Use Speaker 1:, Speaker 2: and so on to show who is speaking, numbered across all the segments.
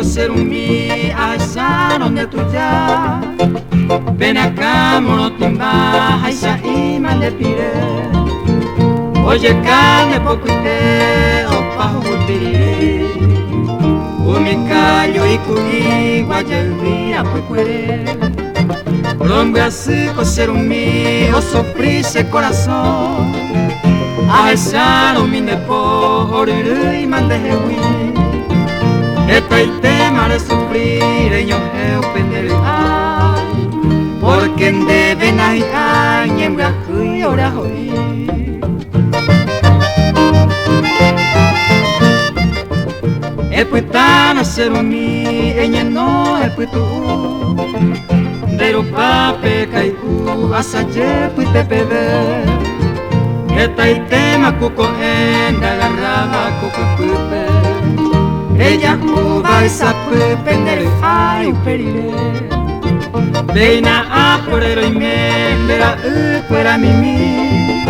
Speaker 1: ser un mi asaron de tuya. Ven acá, monotimba, aisa y mandepire. Oye, carne poco y te, opa, jutiri. Umi callo y cuyi, guayabía, puecuere. Rompe así, coser un mi, o sofrise corazón. Asaron mi nepo, oriru y mandejewi. Esta y tema de sufrir, en yo geo pendere. Porque en deben ay, ay, en brazo y ora hoy. Epuitana ser un mi, ella no epuitu. Dero pape caiu, asaye puite pede. Esta y tema cuco en, agarraba cuco pupe. Ella cuba esa pupe, nere ay, perile. Veina a porero y me, vera fuera mimi.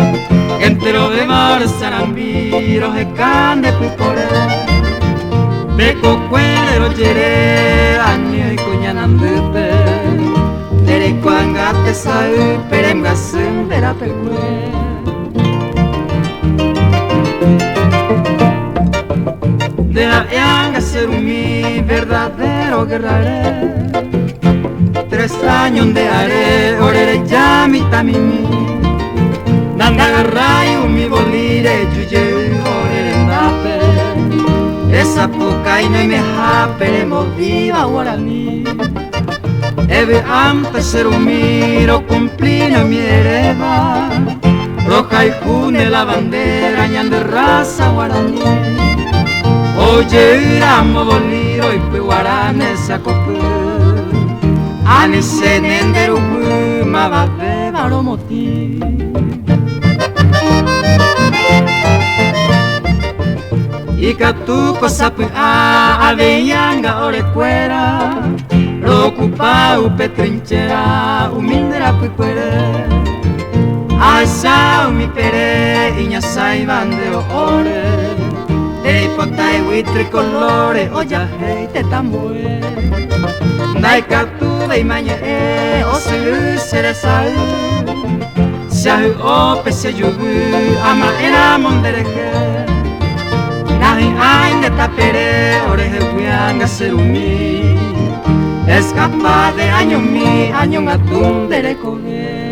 Speaker 1: Entero de mar, sarambiro, jecan de pupore. De cocuero, yere, año y cuñanandupe. Dere cuangate sae, peremgasen, vera pecue. De la yanga ser un mi verdadero guerrero. 3 años de are, orere ya mi tamimi. Nanda agarrayo mi bolire, yuye, orere nape. Esa poca y no me jape, moviva guaraní. Eve ampe ser un miro, cumplino mi hereba. Roja y june la bandera, ñan de raza guaraní. Oye, iramo boliro y fui guarane sacopu. Ani senenderu mabate baromoti. Ika tu pasapu aveyanga ore fuera. Rocupa upe trinchera umindera puipuere. Asa umi pere iña saibandeo ore. Dei potai wi tricolore oya hei te tamue. Nai katu dei mañe o se sere sai. Sahu ope se yugu ama era mondereje. Nahi ai ne tapere oreje wianga serumi. Es capaz de año mi año ngatun derekoge.